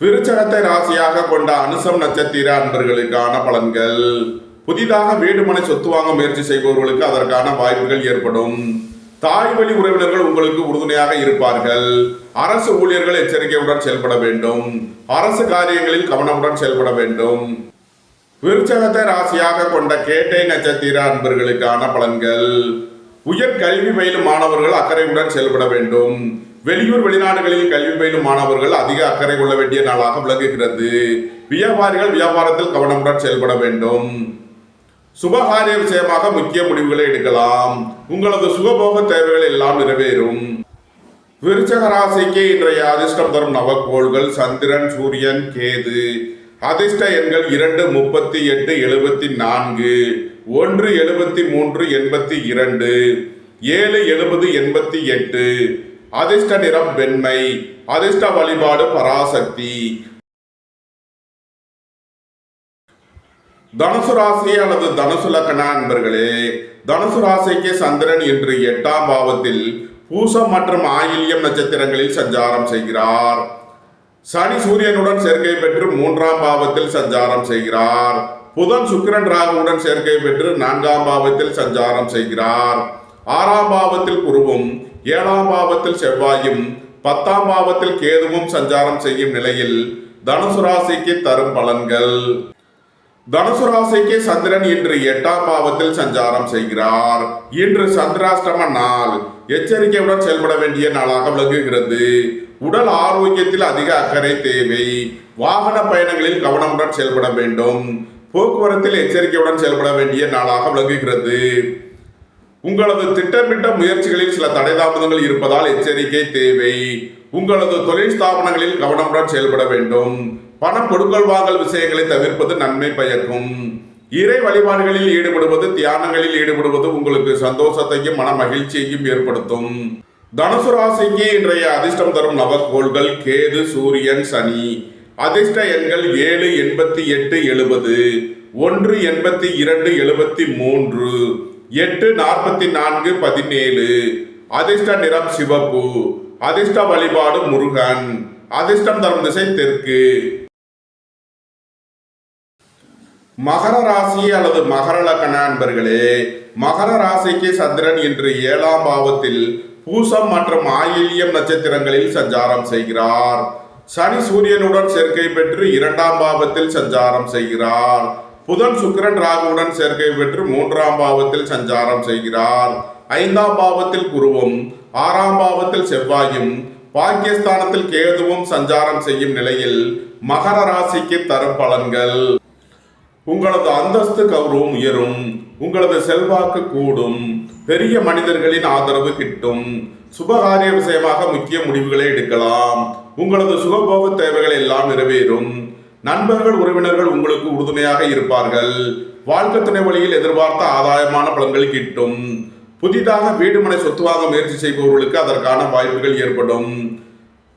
Speaker 1: விருச்சகத்தை ராசியாக கொண்ட அனுசம் நட்சத்திர அன்பர்களுக்கான பலன்கள். புதிதாக வீடு மனை சொத்து வாங்க முயற்சி செய்பவர்களுக்கு அதற்கான வாய்ப்புகள் ஏற்படும். தாய் வழி உறவினர்கள் உங்களுக்கு உறுதுணையாக இருப்பார்கள். அரசு ஊழியர்கள் எச்சரிக்கையுடன் செயல்பட வேண்டும். அரசு காரியங்களில் கவனமுடன் செயல்பட வேண்டும். விருச்சகத்தை ராசியாக கொண்ட கேட்டை நட்சத்திர அன்பர்களுக்கான பலன்கள். உயர் கல்வி பயிலும் மாணவர்கள் அக்கறையுடன் செயல்பட வேண்டும். வெளியூர் வெளிநாடுகளில் கல்வி பயிலும் மாணவர்கள் அதிக அக்கறை கொள்ள வேண்டிய நாளாக விளங்குகிறது. வியாபாரிகள் வியாபாரத்தில் கவனமுடன் செயல்பட வேண்டும். சுபகாரிய விஷயமாக முக்கிய முடிவுகளை எடுக்கலாம். உங்களது சுகபோக தேவைகள் எல்லாம் நிறைவேறும். விருச்சக ராசிக்கு இன்றைய அதிர்ஷ்டம் தரும் நவக்கோள்கள் சந்திரன், சூரியன், கேது. அதிர்ஷ்ட எண்கள் 2, 38, 74, 1, 73, 82, 7, 70, 88. அதிர்ஷ்ட நிறம் வெண்மை. அதிர்ஷ்ட வழிபாடு பராசக்தி. தனுசு ராசி அல்லது தனுசு லக்ன அன்பர்களே, தனுசு ராசிக்கு சந்திரன் இன்று 8ஆம் பாவத்தில் பூசம் மற்றும் ஆயில்யம் நட்சத்திரங்களில் சஞ்சாரம் செய்கிறார். சனி சூரியனுடன் சேர்க்கை பெற்று 3ஆம் பாவத்தில் சஞ்சாரம் செய்கிறார். புதன் சுக்கிரன் ராகுவுடன் சேர்க்கை பெற்று 4ஆம் பாவத்தில் சஞ்சாரம் செய்கிறார். 6ஆம் பாவத்தில் குருவும் 7ஆம் பாவத்தில் செவ்வாயும் 10ஆம் பாவத்தில் கேதுவும் சஞ்சாரம் செய்யும் நிலையில் தனுசு ராசிக்கு தரும் பலன்கள். தனுசு ராசிக்கு சந்திரன் இன்று 8ஆம் பாவத்தில் சஞ்சாரம் செய்கிறார். இன்று சந்திராஷ்டம நாள். எச்சரிக்கையுடன் செயல்பட வேண்டிய நாளாக விளங்குகிறது. உடல் ஆரோக்கியத்தில் அதிக அக்கறை தேவை. வாகன பயணங்களில் கவனமுடன் செயல்பட வேண்டும். போக்குவரத்தில் எச்சரிக்கையுடன் செயல்பட வேண்டிய நாளாக விளங்குகிறது. உங்களது திட்டமிட்ட முயற்சிகளில் சில தடை தாமதங்கள் இருப்பதால் எச்சரிக்கை தேவை. உங்களது தொழில் ஸ்தாபனங்களில் கவனமுடன் செயல்பட வேண்டும். பணம் கொடுக்கல் வாங்கல் விஷயங்களை தவிர்ப்பது நன்மை பயக்கும். இறை வழிபாடுகளில் ஈடுபடுவது, தியானங்களில் ஈடுபடுவது உங்களுக்கு சந்தோஷத்தையும் மன மகிழ்ச்சியையும் ஏற்படுத்தும். தனுசு ராசிக்கு இன்றைய அதிர்ஷ்டம் தரும் நவக்கோள்கள் கேது, சூரியன், சனி. அதிர்ஷ்ட எண்கள் 7, 88, 70, 1, 82, 73, 8, 44, 17. அதிர்ஷ்ட நிறம் சிவப்பு. அதிர்ஷ்ட வழிபாடு முருகன். அதிர்ஷ்டம் தரும் திசை தெற்கு. மகர ராசி அல்லது மகர லக்ன அன்பர்களே, மகர ராசிக்கு சந்திரன் இன்று 7ஆம் பாவத்தில் பூசம் மற்றும் ஆயில்யம் நட்சத்திரங்களில் சஞ்சாரம் செய்கிறார். சனி சூரியனுடன் சேர்க்கை பெற்று 2ஆம் பாவத்தில் சஞ்சாரம் செய்கிறார். புதன் சுக்கிரன் ராகுவுடன் சேர்க்கை பெற்று 3ஆம் பாவத்தில் சஞ்சாரம் செய்கிறார். 5ஆம் பாவத்தில் குருவும் 6ஆம் பாவத்தில் செவ்வாயும் பாக்கியஸ்தானத்தில் கேதுவும் சஞ்சாரம் செய்யும் நிலையில் மகர ராசிக்கு தரும் பலன்கள்: உங்களது அந்தஸ்து கௌரவம் உயரும், உங்களது செல்வாக்கு கூடும், பெரிய மனிதர்களின் ஆதரவு கிட்டும், சுபகாரிய விஷயமாக முக்கிய முடிவுகளை எடுக்கலாம், உங்களது சுகபோக தேவைகள் எல்லாம் நிறைவேறும், நண்பர்கள் உறவினர்கள் உங்களுக்கு உறுதுணையாக இருப்பார்கள், வாழ்க்கை துணை வழியில் எதிர்பார்த்த ஆதாயமான பலன்கள் கிட்டும், புதிதாக வீடு மனை சொத்து வாங்க முயற்சி செய்பவர்களுக்கு அதற்கான வாய்ப்புகள் ஏற்படும்,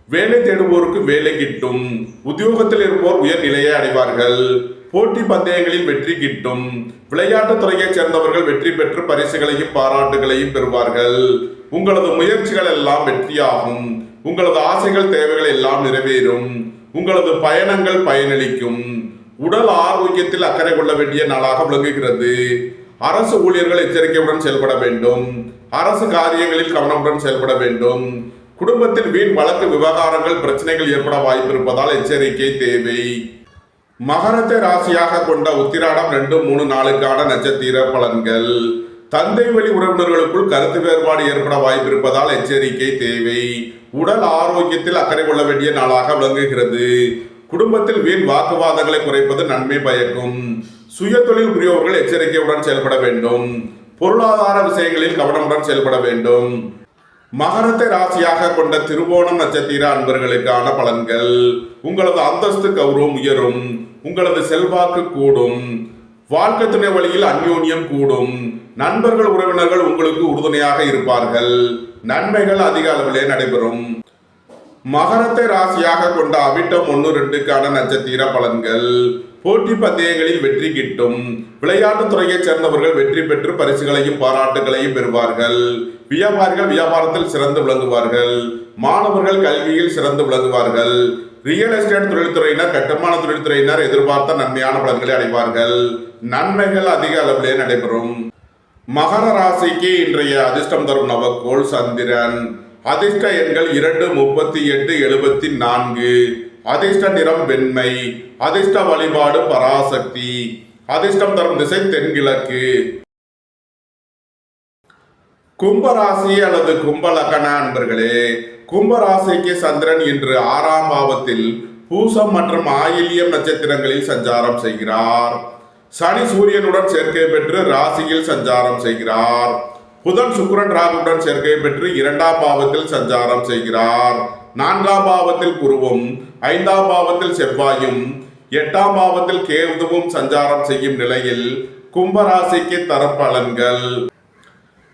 Speaker 1: வேலை தேடுவோருக்கு வேலை கிட்டும், உத்தியோகத்தில் இருப்போர் உயர் நிலையை அடைவார்கள், போட்டி பந்தயங்களில் வெற்றி கிட்டும், விளையாட்டுத் துறையைச் சேர்ந்தவர்கள் வெற்றி பெற்று பரிசுகளையும் பாராட்டுகளையும் பெறுவார்கள், உங்களது முயற்சிகள் எல்லாம் வெற்றியாகும், உங்களது ஆசைகள் தேவைகள் எல்லாம் நிறைவேறும், உங்களது பயணங்கள் பயனளிக்கும், உடல் ஆரோக்கியத்தில் அக்கறை கொள்ள வேண்டிய நாளாக விளங்குகிறது. அரசு ஊழியர்கள் எச்சரிக்கையுடன் செயல்பட வேண்டும், அரசு காரியங்களில் கவனமுடன் செயல்பட வேண்டும், குடும்பத்தில் வீண் வழக்கு விவகாரங்கள் பிரச்சனைகள் ஏற்பட வாய்ப்பு இருப்பதால் எச்சரிக்கை தேவை. மகரத்தை ராசியாக கொண்ட உத்திராடம் 2, 3 நாளுக்கான நட்சத்திர பலன்கள்: தந்தை வழி உறவினர்களுக்குள் கருத்து வேறுபாடு ஏற்பட வாய்ப்பு இருப்பதால் எச்சரிக்கை தேவை. உடல் ஆரோக்கியத்தில் அக்கறை கொள்ள வேண்டிய நாளாக விளங்குகிறது. குடும்பத்தில் வீண் வாக்குவாதங்களை குறைப்பது நன்மை பயக்கும். சுய தொழில் புரியோர்கள் எச்சரிக்கையுடன் செயல்பட வேண்டும். பொருளாதார விஷயங்களில் கவனமுடன் செயல்பட வேண்டும். மகரத்தை ராசியாக கொண்ட திருவோணம் நட்சத்திர அன்பர்களுக்கான பலன்கள்: உங்களது அந்தஸ்து கௌரவம் உயரும், உங்களது செல்வாக்கு கூடும், வாழ்க்கை துணை வழியில் அந்யோன்யம் கூடும், நண்பர்கள் உறவினர்கள் உங்களுக்கு உறுதுணையாக இருப்பார்கள், நன்மைகள் அதிக அளவிலே நடைபெறும். மகரத்தை ராசியாக கொண்ட அவிட்டம் 1, 2க்கான நட்சத்திர பலன்கள்: போட்டி பந்தயங்களில் வெற்றி கிட்டும், விளையாட்டுத் துறையைச் சேர்ந்தவர்கள் வெற்றி பெற்று பரிசுகளையும் பாராட்டுகளையும் பெறுவார்கள், வியாபாரிகள் வியாபாரத்தில் சிறந்து விளங்குவார்கள், மாணவர்கள் கல்வியில் சிறந்து விளங்குவார்கள், ரியல் எஸ்டேட் தொழில்துறையினர் கட்டுமான தொழில்துறையினர் எதிர்பார்த்த நன்மையான பலன்களை அடைவார்கள், நன்மைகள் அதிக அளவிலே நடைபெறும். மகர ராசிக்கு இன்றைய அதிர்ஷ்டம் தரும் நவக்கோள் சந்திரன். அதிர்ஷ்ட எண்கள் 2, 38, 74. அதிர்ஷ்ட நிறம் வெண்மை. அதிர்ஷ்ட வழிபாடு பராசக்தி. அதிர்ஷ்டம் தரும் திசை தென்கிழக்கு. கும்பராசி அல்லது கும்பலக்கண அன்பர்களே, கும்பராசிக்கு சந்திரன் இன்று 6ஆம் பாவத்தில் பூசம் மற்றும் ஆயில்யம் நட்சத்திரங்களில் சஞ்சாரம் செய்கிறார். சனி சூரியனுடன் சேர்க்கை பெற்று ராசியில் சஞ்சாரம் செய்கிறார். புதன் சுக்கிரன் ராகுவுடன் சேர்க்கை பெற்று 2ஆம் பாவத்தில் சஞ்சாரம் செய்கிறார். 4ஆம் பாவத்தில் குருவும் 5ஆம் பாவத்தில் செவ்வாயும் 8ஆம் பாவத்தில் கேதுவும் சஞ்சாரம் செய்யும் நிலையில் கும்பராசிக்கு தரும் பலன்கள்: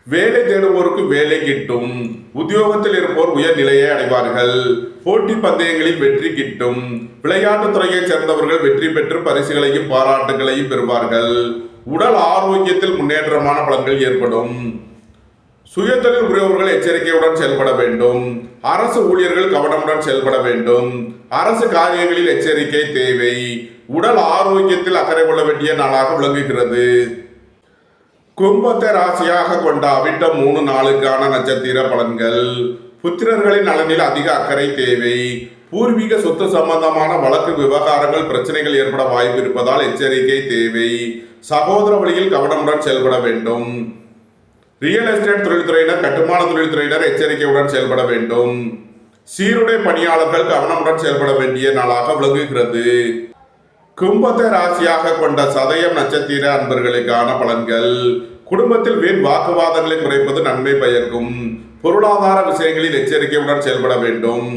Speaker 1: வேலை தேடுவோருக்கு வேலை கிட்டும், உத்தியோகத்தில் இருப்போர் உயர் நிலையை அடைவார்கள், போட்டி பந்தயங்களில் வெற்றி கிட்டும், விளையாட்டுத் துறையைச் சேர்ந்தவர்கள் வெற்றி பெற்று பரிசுகளையும் பாராட்டுகளையும் பெறுவார்கள், உடல் ஆரோக்கியத்தில் முன்னேற்றமான பலன்கள் ஏற்படும். சுயதொழில் புரியவர்கள் எச்சரிக்கையுடன் செயல்பட வேண்டும். அரசு ஊழியர்கள் கவனமுடன் செயல்பட வேண்டும். அரசு காரியங்களில் எச்சரிக்கை தேவை. உடல் ஆரோக்கியத்தில் அக்கறை கொள்ள வேண்டிய நாளாக விளங்குகிறது. கும்பத்தை ராசியாக கொண்ட அவிட்டம் 3 நாளுக்கான நட்சத்திர பலன்கள்: புத்திரர்களின் நலனில் அதிக அக்கறை தேவை. பூர்வீக சொத்து சம்பந்தமான வழக்கு விவகாரங்கள் பிரச்சனைகள் ஏற்பட வாய்ப்பு இருப்பதால் எச்சரிக்கை தேவை. சகோதர வழியில் கவனமுடன் செயல்பட வேண்டும். ரியல் எஸ்டேட் தொழில்துறையினர் கட்டுமான தொழில்துறையினர் எச்சரிக்கையுடன் செயல்பட வேண்டும். சீருடை பணியாளர்கள் கவனமுடன் செயல்பட வேண்டிய நாளாக விளங்குகிறது. கும்பத்தை ராசியாக கொண்ட சதயம் நட்சத்திர அன்பர்களுக்கான பலன்கள்: குடும்பத்தில் வீண் வாக்குவாதங்களை குறைப்பது நன்மை பயக்கும். பொருளாதார விஷயங்களில் எச்சரிக்கையுடன் செயல்பட வேண்டும்.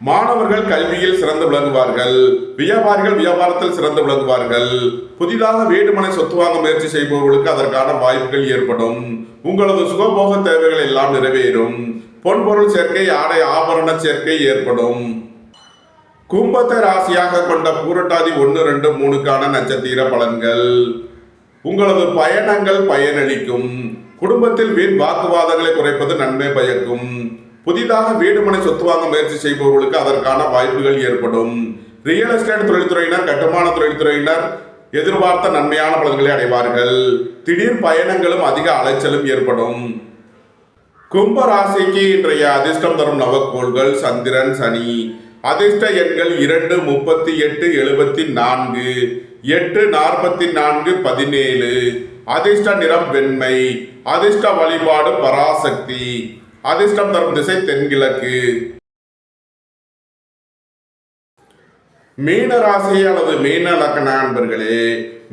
Speaker 1: மாணவர்கள் கல்வியில் சிறந்து விளங்குவார்கள். வியாபாரிகள் வியாபாரத்தில் சிறந்து விளங்குவார்கள். புதிதாக வீடு மனை சொத்து வாங்க முயற்சி செய்பவர்களுக்கு அதற்கான வாய்ப்புகள் ஏற்படும். உங்களது சுகபோக தேவைகள் எல்லாம் நிறைவேறும். பொன்பொருள் சேர்க்கை, ஆடை ஆபரண சேர்க்கை ஏற்படும். கும்பத்தை ராசியாக கொண்ட பூரட்டாதி 1, 2, 3க்கான நட்சத்திர பலன்கள்: உங்களது பயணங்கள் பயனளிக்கும். குடும்பத்தில் வீண் வாக்குவாதங்களை குறைப்பது நன்மை பயக்கும். புதிதாக வீடு மனை சொத்து வாங்க முயற்சி செய்பவர்களுக்கு அதற்கான வாய்ப்புகள் ஏற்படும். ரியல் எஸ்டேட் தொழில்துறையினர் கட்டுமான தொழில்துறையினர் எதிர்பார்த்த நன்மையான பலன்களை அடைவார்கள். திடீர் பயணங்களும் அதிக அலைச்சலும் ஏற்படும். கும்ப ராசிக்கு இன்றைய அதிர்ஷ்டம் தரும் நவக்கோள்கள் சந்திரன், சனி. அதிர்ஷ்ட எண்கள் 2, 38, 74, 8, 44, 17. அதிர்ஷ்ட நிறம் வெண்மை. அதிர்ஷ்ட வழிபாடு பராசக்தி. அதிர்ஷ்டம் தரும் திசை தென்கிழக்கு. மீன ராசி அல்லது மீன லக்ன அன்பர்களே,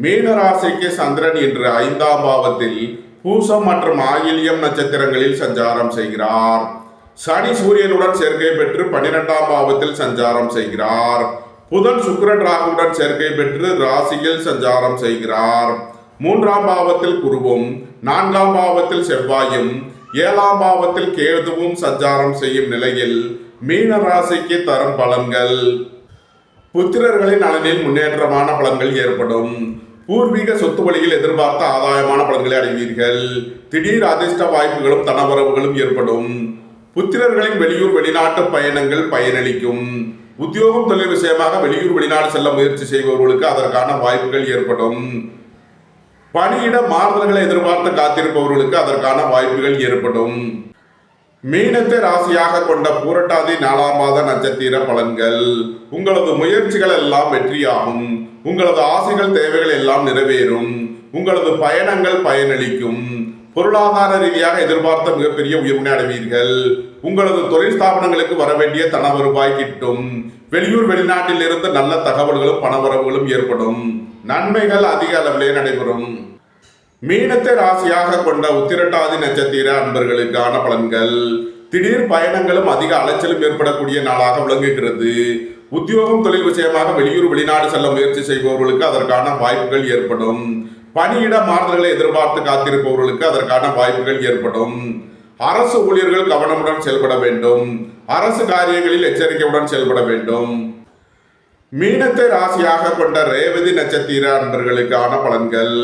Speaker 1: மீன ராசிக்கு சந்திரன் இன்று 5ஆம் பாவத்தில் பூசம் மற்றும் ஆயில்யம் நட்சத்திரங்களில் சஞ்சாரம் செய்கிறார். சனி சூரியனுடன் சேர்க்கை பெற்று 12ஆம் பாவத்தில் சஞ்சாரம் செய்கிறார். புதன் சுக்கிரன் ராகுவுடன் சேர்க்கை பெற்று ராசியில் சஞ்சாரம் செய்கிறார். 3ஆம் பாவத்தில் குருவும் 4ஆம் பாவத்தில் செவ்வாயும் 7ஆம் பாவத்தில் கேதுவும் சஞ்சாரம் செய்யும் நிலையில் மீன ராசிக்கு தரும் பலன்கள். புத்திரர்களின் நலனில் முன்னேற்றமான பலன்கள் ஏற்படும். பூர்வீக சொத்து வழியில் எதிர்பார்த்த ஆதாயமான பலன்களை அடைவீர்கள். திடீர் அதிர்ஷ்ட வாய்ப்புகளும் தனவரவுகளும் ஏற்படும். புத்திரர்களின் வெளியூர் வெளிநாட்டு பயணங்கள் பயனளிக்கும். உத்தியோகம் தொழில் விஷயமாக வெளியூர் வெளிநாடு செல்ல முயற்சி செய்பவர்களுக்கு அதற்கான வாய்ப்புகள் ஏற்படும். பணியிட மாறுதல்களை எதிர்பார்த்து காத்திருப்பவர்களுக்கு அதற்கான வாய்ப்புகள் ஏற்படும். மீனத்தை ராசியாக கொண்ட பூரட்டாதி 4ஆம் மாத நட்சத்திர பலன்கள். உங்களது முயற்சிகள் எல்லாம் வெற்றியாகும். உங்களது ஆசைகள் தேவைகள் எல்லாம் நிறைவேறும். உங்களது பயணங்கள் பயனளிக்கும். பொருளாதார ரீதியாக எதிர்பார்த்த மிகப்பெரிய உயர்வினை அடைவீர்கள். உங்களது தொழில் ஸ்தாபனங்களுக்கு வரவேண்டிய தன வருவாய் கிட்டும். வெளியூர் வெளிநாட்டில் இருந்து நல்ல தகவல்களும் பணவரவுகளும் ஏற்படும். நன்மைகள் அதிக அளவிலே நடைபெறும். மீனத்தை ராசியாக கொண்ட உத்திரட்டாதி நட்சத்திர அன்பர்களுக்கான பலன்கள். திடீர் பயணங்களும் அதிக அலைச்சலும் ஏற்படக்கூடிய நாளாக விளங்குகிறது. உத்தியோகம் தொழில் விஷயமாக வெளியூர் வெளிநாடு செல்ல முயற்சி செய்பவர்களுக்கு அதற்கான வாய்ப்புகள் ஏற்படும். பணியிட மாறுதல்களை எதிர்பார்த்து காத்திருப்பவர்களுக்கு அதற்கான வாய்ப்புகள் ஏற்படும். அரசு ஊழியர்கள் கவனமுடன் செயல்பட வேண்டும். அரசு காரியங்களில் எச்சரிக்கையுடன் செயல்பட வேண்டும். மீனத்தை ராசியாக கொண்ட ரேவதி நட்சத்திர அன்பர்களுக்கான பலன்கள்.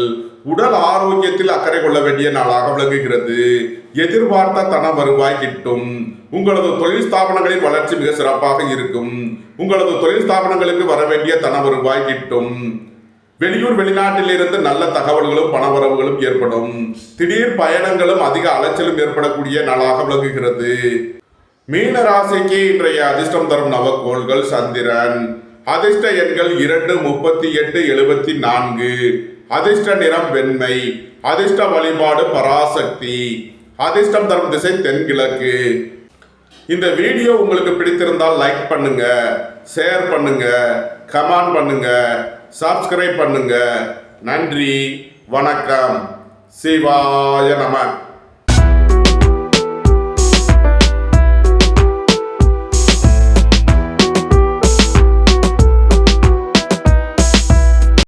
Speaker 1: உடல் ஆரோக்கியத்தில் அக்கறை கொள்ள வேண்டிய நாளாக விளங்குகிறது. எதிர்பார்த்த தன வருவாய் கிட்டும். உங்களது தொழில் ஸ்தாபனங்களின் வளர்ச்சி மிக சிறப்பாக இருக்கும். உங்களது தொழில் ஸ்தாபனங்களுக்கு வர வேண்டிய தன வருவாய் கிட்டும். வெளியூர் வெளிநாட்டில் இருந்து நல்ல தகவல்களும் பணவரவுகளும் ஏற்படும். திடீர் பயணங்களும் அதிக அலைச்சலும் ஏற்படக்கூடிய நாளாக விளங்குகிறது. மீன ராசிக்கு இன்றைய அதிர்ஷ்டம் தரும் நவக்கோள்கள் சந்திரன். அதிர்ஷ்ட எண்கள் 2, 38, 74. அதிர்ஷ்ட நிறம் வெண்மை. அதிர்ஷ்ட வழிபாடு பராசக்தி. அதிர்ஷ்டம் தரும் திசை தென்கிழக்கு. இந்த வீடியோ உங்களுக்கு பிடித்திருந்தால் லைக் பண்ணுங்க, ஷேர் பண்ணுங்க, கமெண்ட் பண்ணுங்க, சப்ஸ்கிரைப் பண்ணுங்க. நன்றி, வணக்கம். சிவாய நம.